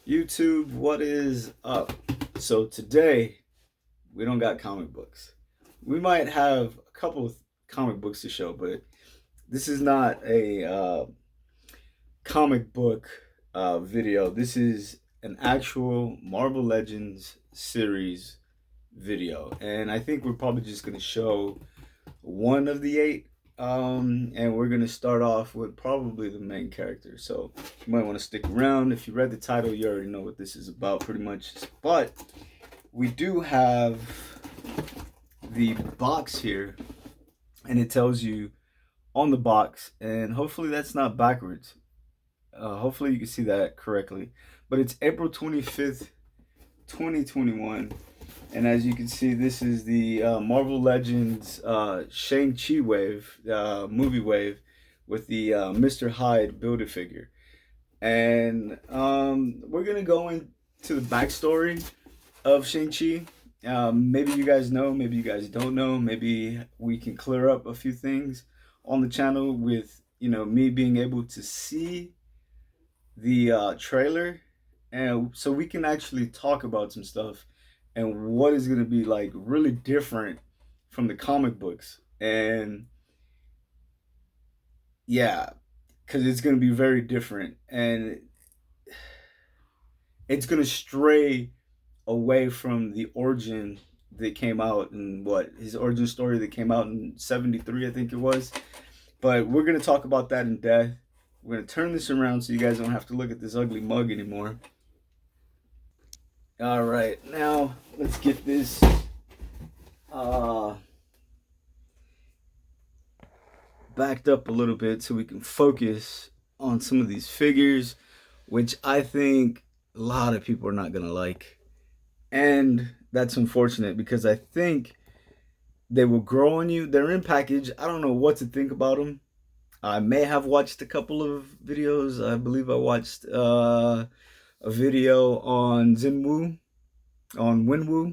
YouTube, what is up? So today we don't got comic books. We might have a couple of comic books to show, but this is not a comic book video. This is an actual Marvel Legends series video, and I think we're probably just gonna show one of the eight. And we're gonna start off with probably the main character. So you might want to stick around. If you read the title, you already know what this is about, pretty much. But we do have the box here, and it tells you on the box, and hopefully that's not backwards. Hopefully you can see that correctly. But it's April 25th, 2021. And as you can see, this is the Marvel Legends Shang-Chi wave, movie wave, with the Mr. Hyde Build figure. And we're going to go into the backstory of Shang-Chi. Maybe you guys know, maybe you guys don't know. Maybe we can clear up a few things on the channel with, me being able to see the trailer. And so we can actually talk about some stuff and what is going to be like really different from the comic books. And yeah, because it's going to be very different, and it's going to stray away from the origin that came out in what his origin story that came out in 73, I think it was. But we're going to talk about that in depth. We're going to turn this around so you guys don't have to look at this ugly mug anymore. All right, now let's get this backed up a little bit so we can focus on some of these figures, which I think a lot of people are not gonna like. And that's unfortunate because I think they will grow on you. They're in package. I don't know what to think about them. I may have watched a couple of videos. I believe I watched a video on Winwu.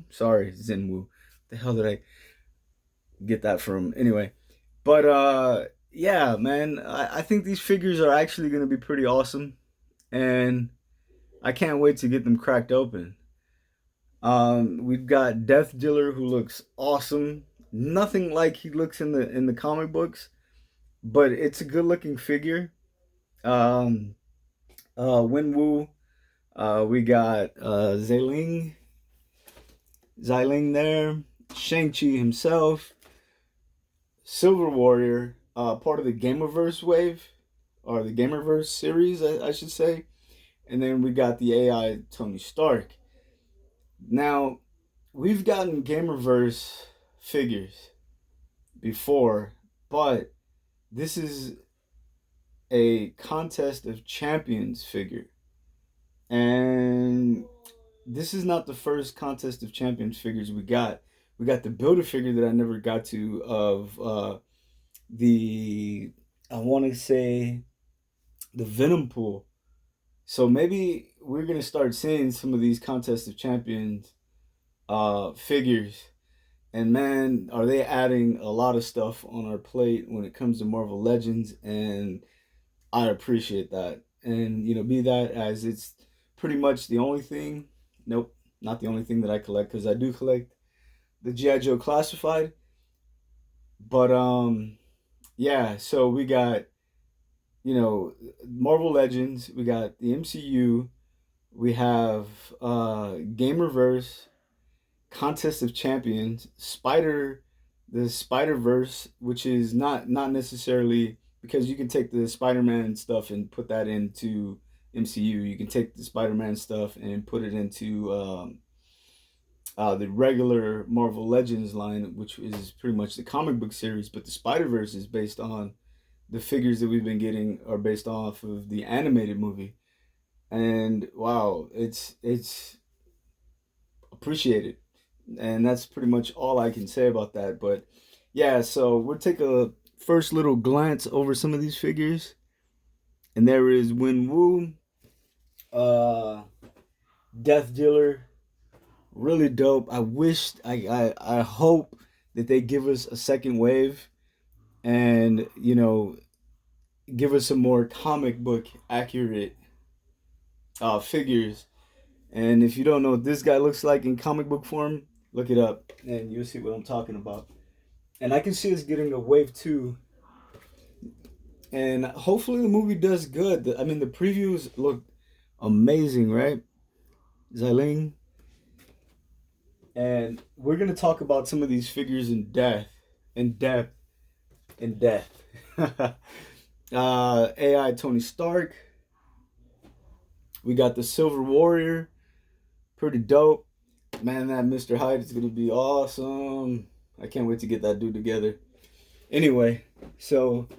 Sorry, Zinwu. The hell did I get that from? Anyway, but yeah, man, I think these figures are actually going to be pretty awesome, and I can't wait to get them cracked open. We've got Death Dealer, who looks awesome. Nothing like he looks in the comic books, but it's a good looking figure. Winwu. We got Xiling there. Shang-Chi himself. Silver Warrior, part of the Gamerverse wave, or the Gamerverse series, I should say. And then we got the AI Tony Stark. Now, we've gotten Gamerverse figures before, but this is a Contest of Champions figure. And this is not the first Contest of Champions figures we got. We got the Builder figure that I never got to of I want to say, the Venom Pool. So maybe we're going to start seeing some of these Contest of Champions figures. And man, are they adding a lot of stuff on our plate when it comes to Marvel Legends. And I appreciate that. And, be that as it's pretty much the only thing. Nope, not the only thing that I collect, because I do collect the G.I. Joe Classified. But yeah, so we got, Marvel Legends, we got the MCU, we have Gamerverse, Contest of Champions, the Spider-Verse, which is not necessarily, because you can take the Spider-Man stuff and put that into MCU. You can take the Spider-Man stuff and put it into the regular Marvel Legends line, which is pretty much the comic book series. But the Spider-Verse is based on the figures that we've been getting are based off of the animated movie. And wow, it's appreciated. And that's pretty much all I can say about that. But yeah, so we'll take a first little glance over some of these figures. And there is Winwu, Death Dealer, really dope. I hope that they give us a second wave, and give us some more comic book accurate figures, And if you don't know what this guy looks like in comic book form, look it up and you'll see what I'm talking about. And I can see us getting a wave 2. And hopefully the movie does good. I mean, the previews look amazing, right? Xiling. And we're going to talk about some of these figures in depth. In depth. In depth. AI Tony Stark. We got the Silver Warrior. Pretty dope. Man, that Mr. Hyde is going to be awesome. I can't wait to get that dude together. Anyway, so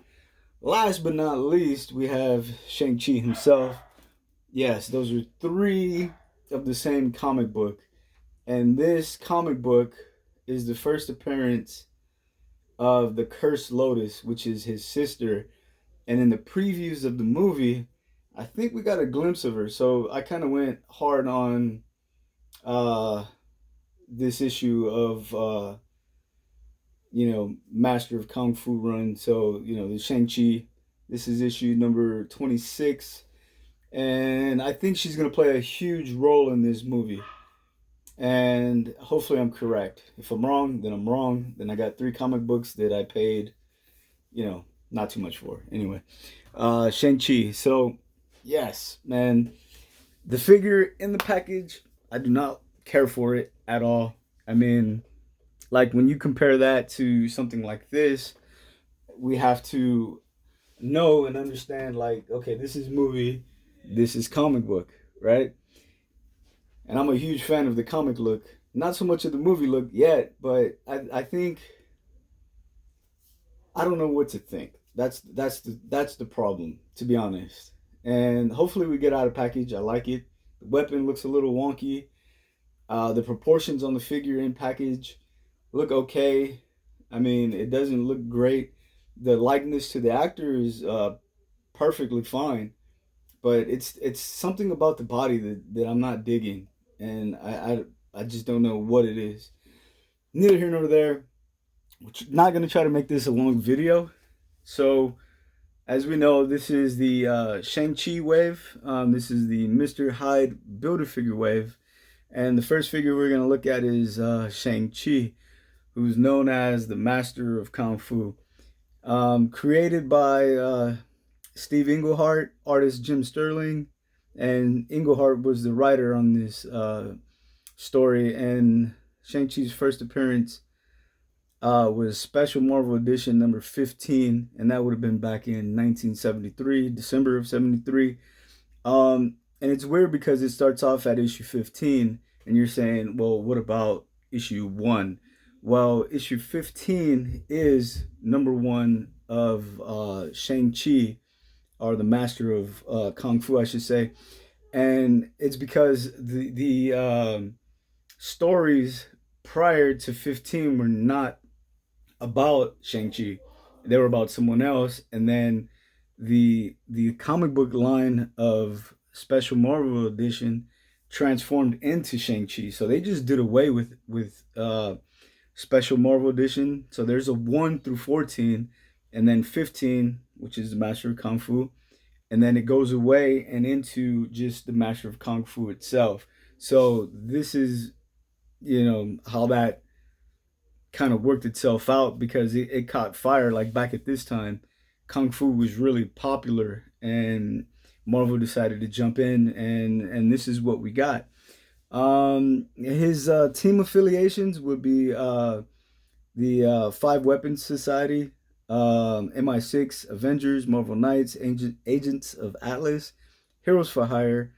last but not least, we have Shang-Chi himself. Yes, those are 3 of the same comic book. And this comic book is the first appearance of the Cursed Lotus, which is his sister. And in the previews of the movie, I think we got a glimpse of her. So I kind of went hard on this issue of, Master of Kung Fu run. So, the Shang-Chi, this is issue number 26. And I think she's going to play a huge role in this movie. And hopefully I'm correct. If I'm wrong, then I'm wrong. Then I got 3 comic books that I paid, not too much for. Anyway, Shang-Chi. So, yes, man. The figure in the package, I do not care for it at all. I mean, like when you compare that to something like this, we have to know and understand, like, okay, this is movie, this is comic book, right? And I'm a huge fan of the comic look. Not so much of the movie look yet, but I think I don't know what to think. That's the problem, to be honest. And hopefully we get out of package. I like it. The weapon looks a little wonky. The proportions on the figure in package look okay. I mean, it doesn't look great. The likeness to the actor is perfectly fine, but it's something about the body that I'm not digging, and I just don't know what it is. Neither here nor there. We're not gonna try to make this a long video. So, as we know, this is the Shang-Chi wave. This is the Mr. Hyde Build-A-Figure wave. And the first figure we're going to look at is Shang-Chi, who's known as the Master of Kung Fu. Created by Steve Englehart, artist Jim Sterling. And Englehart was the writer on this story. And Shang-Chi's first appearance was Special Marvel Edition number 15, and that would have been back in 1973, December of 73. And it's weird because it starts off at issue 15, and you're saying, well, what about issue 1? Well, issue 15 is number 1 of Shang-Chi, or the Master of Kung Fu, I should say. And it's because the stories prior to 15 were not about Shang-Chi. They were about someone else. And then the comic book line of Special Marvel Edition transformed into Shang-Chi. So they just did away with Special Marvel Edition. So there's a 1 through 14, and then 15, which is the Master of Kung Fu. And then it goes away and into just the Master of Kung Fu itself. So this is, how that kind of worked itself out, because it caught fire. Like back at this time, Kung Fu was really popular, and Marvel decided to jump in, and this is what we got. His team affiliations would be the Five Weapons Society, MI6, Avengers, Marvel Knights, Agents of Atlas, Heroes for Hire,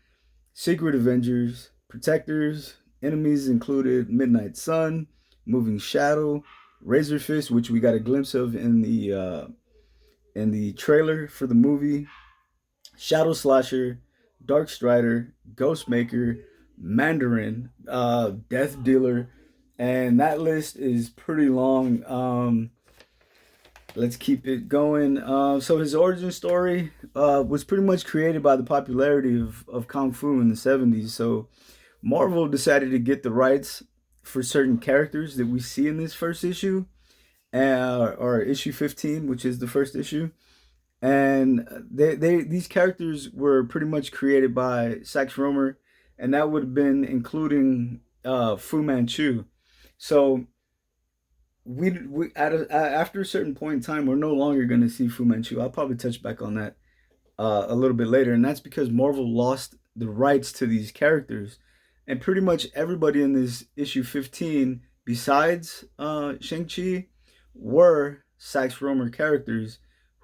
Secret Avengers, Protectors. Enemies included Midnight Sun, Moving Shadow, Razor Fist, which we got a glimpse of in the trailer for the movie, Shadow Slasher, Dark Strider, Ghostmaker, Mandarin, Death Dealer, and that list is pretty long. Let's keep it going. So his origin story was pretty much created by the popularity of Kung Fu in the 70s. So Marvel decided to get the rights for certain characters that we see in this first issue, or issue 15, which is the first issue. And these characters were pretty much created by Sax Rohmer and that would have been including Fu Manchu. So we after a certain point in time, we're no longer going to see Fu Manchu. I'll probably touch back on that a little bit later, and that's because Marvel lost the rights to these characters, and pretty much everybody in this issue 15, besides Shang-Chi, were Sax Romer characters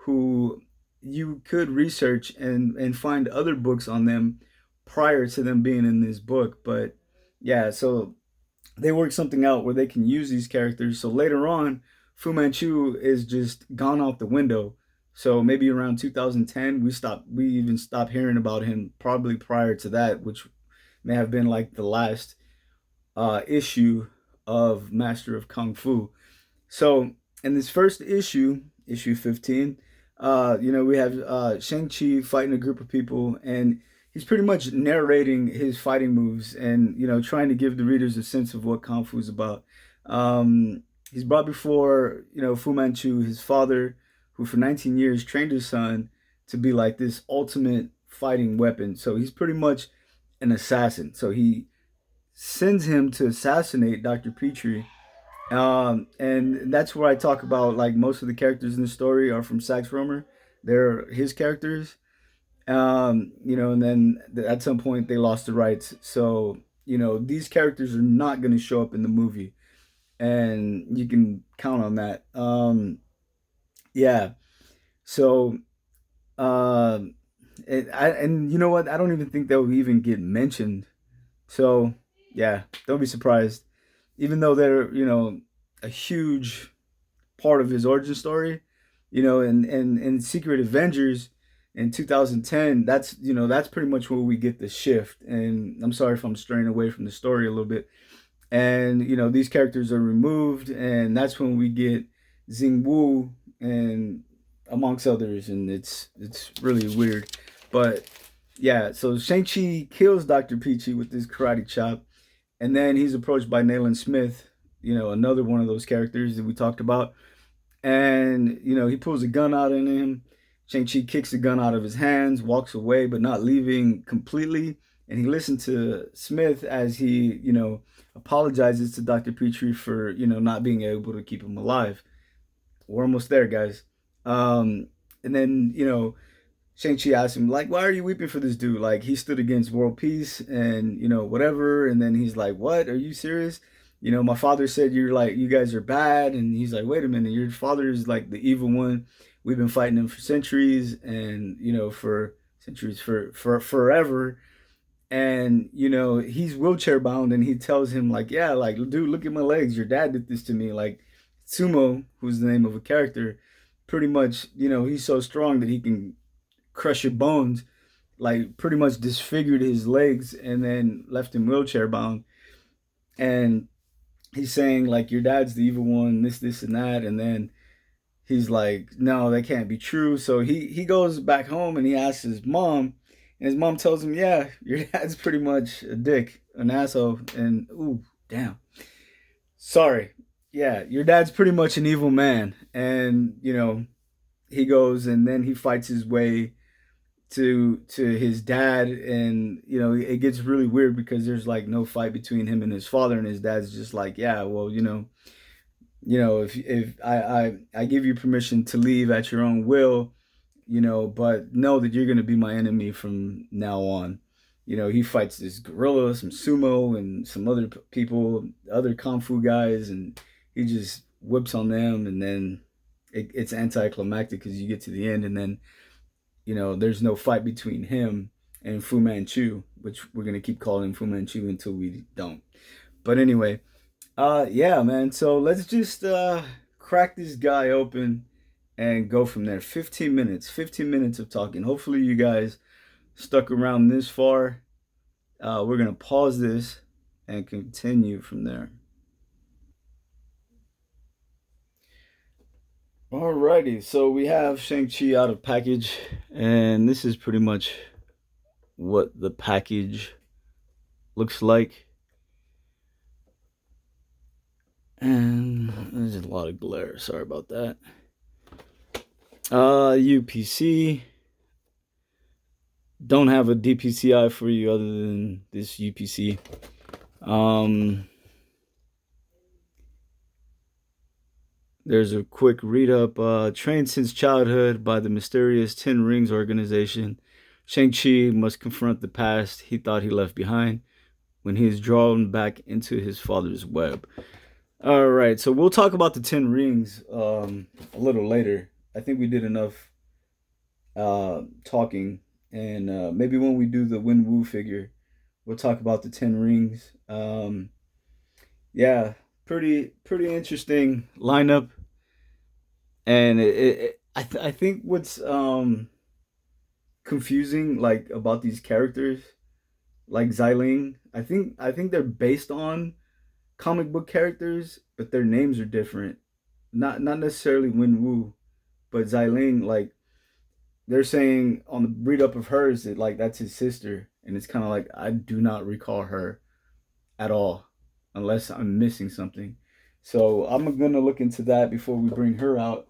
who you could research and find other books on them prior to them being in this book. But yeah, so they work something out where they can use these characters. So later on, Fu Manchu is just gone out the window. So maybe around 2010, we even stopped hearing about him. Probably prior to that, which may have been like the last issue of Master of Kung Fu. So in this first issue, issue 15, we have Shang-Chi fighting a group of people, and he's pretty much narrating his fighting moves and, trying to give the readers a sense of what Kung Fu is about. He's brought before, Fu Manchu, his father, who for 19 years trained his son to be like this ultimate fighting weapon. So he's pretty much an assassin. So he sends him to assassinate Dr. Petrie, and that's where I talk about like most of the characters in the story are from Sax Romer. They're his characters. And then at some point they lost the rights. So, these characters are not going to show up in the movie. And you can count on that. Yeah. So, and you know what? I don't even think they'll even get mentioned. So, yeah, don't be surprised. Even though they're, a huge part of his origin story, and Secret Avengers in 2010, that's pretty much where we get the shift. And I'm sorry if I'm straying away from the story a little bit. And these characters are removed, and that's when we get Xing Wu and amongst others, and it's really weird. But yeah, so Shang-Chi kills Dr. Peachy with this karate chop, and then he's approached by Nayland Smith, another one of those characters that we talked about. And, he pulls a gun out in him. Shang-Chi kicks the gun out of his hands, walks away, but not leaving completely. And he listens to Smith as he, apologizes to Dr. Petrie for, not being able to keep him alive. We're almost there, guys. And then, Shang-Chi asks him, like, why are you weeping for this dude? Like, he stood against world peace and, whatever. And then he's like, what? Are you serious? My father said you guys are bad. And he's like, wait a minute, your father is like the evil one. We've been fighting him for centuries and, for centuries, for forever. And, he's wheelchair bound, and he tells him like, yeah, like, dude, look at my legs. Your dad did this to me. Like, Sumo, who's the name of a character, pretty much, he's so strong that he can crush your bones, like pretty much disfigured his legs and then left him wheelchair bound. And he's saying like, your dad's the evil one, this and that. And then he's like, no, that can't be true. So he goes back home and he asks his mom, and his mom tells him, yeah, your dad's pretty much a dick, an asshole. And ooh, damn, sorry, yeah, your dad's pretty much an evil man. And he goes and then he fights his way to his dad. And it gets really weird because there's like no fight between him and his father, and his dad's just like, yeah, well, if I give you permission to leave at your own will, but know that you're going to be my enemy from now on. He fights this gorilla, some sumo, and some other people, other kung fu guys, and he just whips on them. And then it's anticlimactic because you get to the end, and then there's no fight between him and Fu Manchu, which we're gonna keep calling him Fu Manchu until we don't. But anyway, yeah, man. So let's just crack this guy open and go from there. 15 minutes, 15 minutes of talking. Hopefully you guys stuck around this far. We're gonna pause this and continue from there. Alrighty, so we have Shang-Chi out of package, and this is pretty much what the package looks like. And there's a lot of glare, sorry about that. UPC, don't have a DPCI for you other than this UPC. There's a quick read up. Trained since childhood by the mysterious Ten Rings organization, Shang-Chi must confront the past he thought he left behind when he is drawn back into his father's web. All right, so we'll talk about the Ten Rings a little later. I think we did enough talking, and maybe when we do the Wen Wu figure, we'll talk about the Ten Rings. Yeah, pretty interesting lineup, and I think what's confusing like about these characters, like Xiling, I think they're based on comic book characters, but their names are different. Not necessarily Wen Wu, but Xiling, like they're saying on the read up of hers that like that's his sister, and it's kind of like I do not recall her at all, unless I'm missing something. So I'm gonna look into that before we bring her out.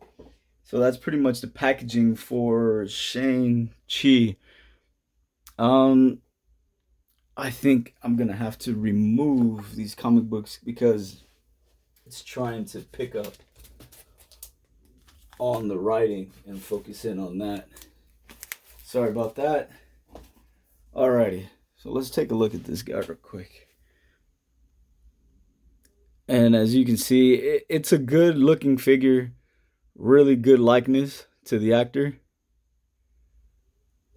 So that's pretty much the packaging for Shang-Chi. Um, I think I'm gonna have to remove these comic books because it's trying to pick up on the writing and focus in on that. Sorry about that. Alrighty, so let's take a look at this guy real quick. And as you can see, it's a good looking figure, really good likeness to the actor.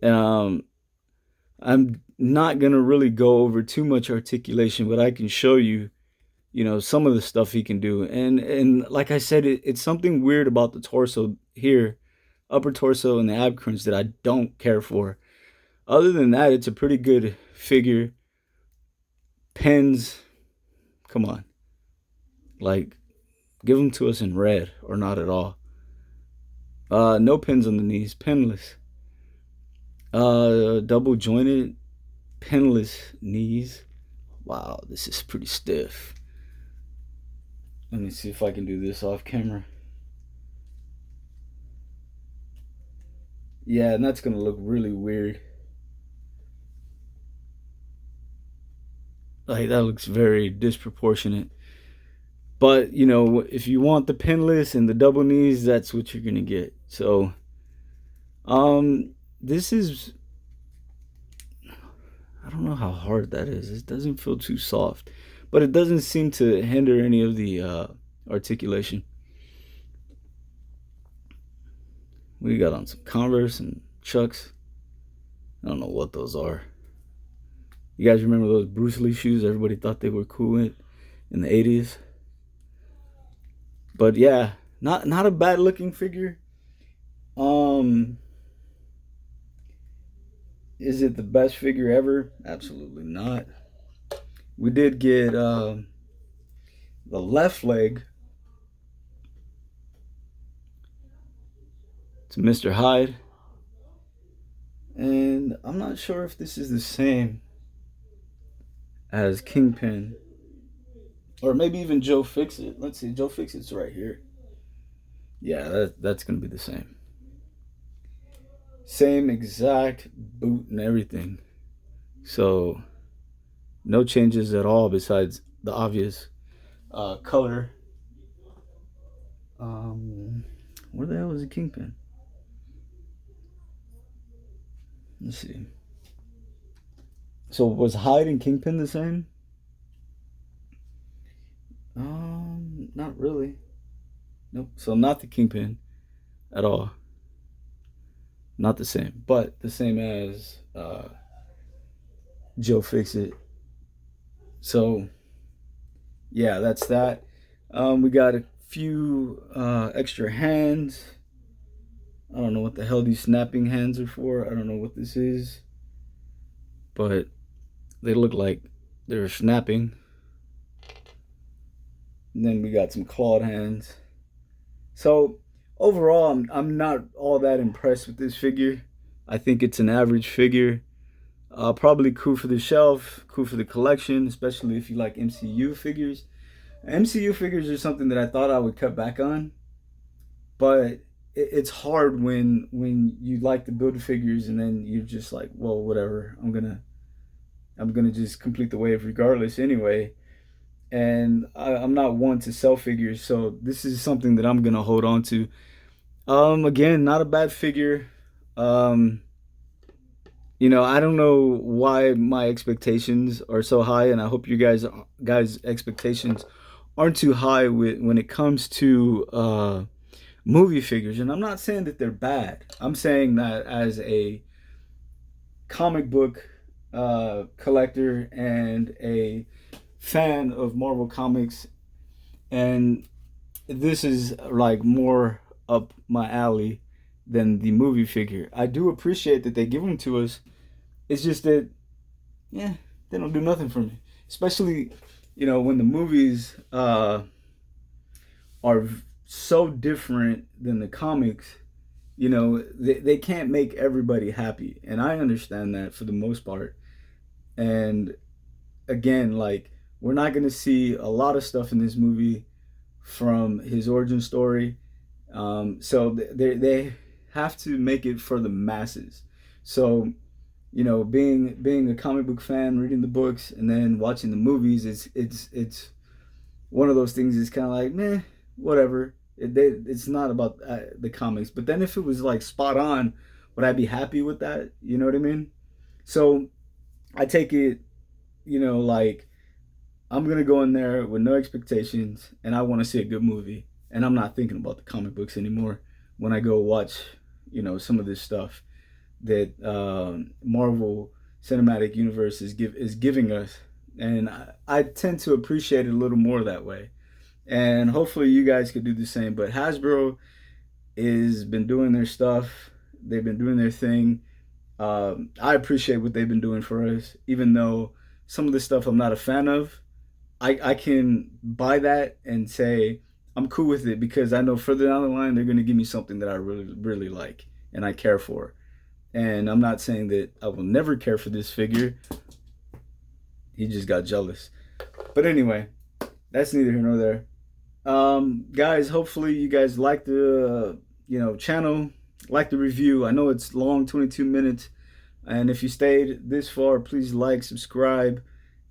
I'm not gonna really go over too much articulation, but I can show you, some of the stuff he can do. And like I said, it's something weird about the torso here, upper torso and the ab crunch that I don't care for. Other than that, it's a pretty good figure. Pens, come on, like give them to us in red or not at all. No pins on the knees, pinless. Double jointed, pinless knees. Wow, this is pretty stiff. Let me see if I can do this off camera. Yeah, and that's gonna look really weird. Like that looks very disproportionate. But if you want the pinless and the double knees, that's what you're gonna get. So, this is, I don't know how hard that is. It doesn't feel too soft, but it doesn't seem to hinder any of the articulation. We got on some Converse and Chucks. I don't know what those are. You guys remember those Bruce Lee shoes? Everybody thought they were cool in the 80s. But yeah, not a bad looking figure. Is it the best figure ever? Absolutely not. We did get the left leg to Mr. Hyde. And I'm not sure if this is the same as Kingpin. Or maybe even Joe Fixit. Let's see, Joe Fixit's right here. Yeah, that's going to be the same. Same exact boot and everything. So, no changes at all besides the obvious color. Where the hell is the Kingpin? Let's see. So, was Hyde and Kingpin the same? Not really. Nope. So not the Kingpin at all. Not the same, but the same as Joe Fixit. So yeah, that's that. We got a few extra hands. I don't know what the hell these snapping hands are for. I don't know what this is, but they look like they're snapping. And then we got some clawed hands. So overall, I'm not all that impressed with this figure. I think it's an average figure. Probably cool for the shelf, cool for the collection, especially if you like MCU figures. MCU figures are something that I thought I would cut back on, but it's hard when you like to build the figures and then you're just like, well, whatever. I'm gonna just complete the wave regardless anyway. And I'm not one to sell figures, so this is something that I'm gonna hold on to. Again, not a bad figure. Um, I don't know why my expectations are so high, and I hope you guys expectations aren't too high when it comes to movie figures. And I'm not saying that they're bad. I'm saying that as a comic book collector and a fan of Marvel Comics, and this is like more up my alley than the movie figure. I do appreciate that they give them to us. It's just that, yeah, they don't do nothing for me. Especially, when the movies are so different than the comics. They can't make everybody happy, and I understand that for the most part. And again, like, we're not gonna see a lot of stuff in this movie from his origin story. So they have to make it for the masses. So being a comic book fan, reading the books, and then watching the movies, it's one of those things. It's kind of like, meh, whatever. It's not about the comics. But then if it was like spot on, would I be happy with that? You know what I mean? So I take it, like, I'm gonna go in there with no expectations, and I want to see a good movie, and I'm not thinking about the comic books anymore when I go watch, some of this stuff that Marvel Cinematic Universe is giving us, and I tend to appreciate it a little more that way. And hopefully you guys could do the same. But Hasbro has been doing their stuff. They've been doing their thing. I appreciate what they've been doing for us, even though some of the stuff I'm not a fan of. I can buy that and say I'm cool with it because I know further down the line they're going to give me something that I really, really like and I care for. And I'm not saying that I will never care for this figure. He just got jealous. But anyway, that's neither here nor there. Guys, hopefully you guys like the channel, like the review. I know it's long, 22 minutes, and if you stayed this far, please like, subscribe,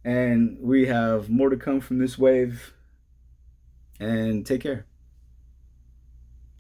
and we have more to come from this wave. And take care.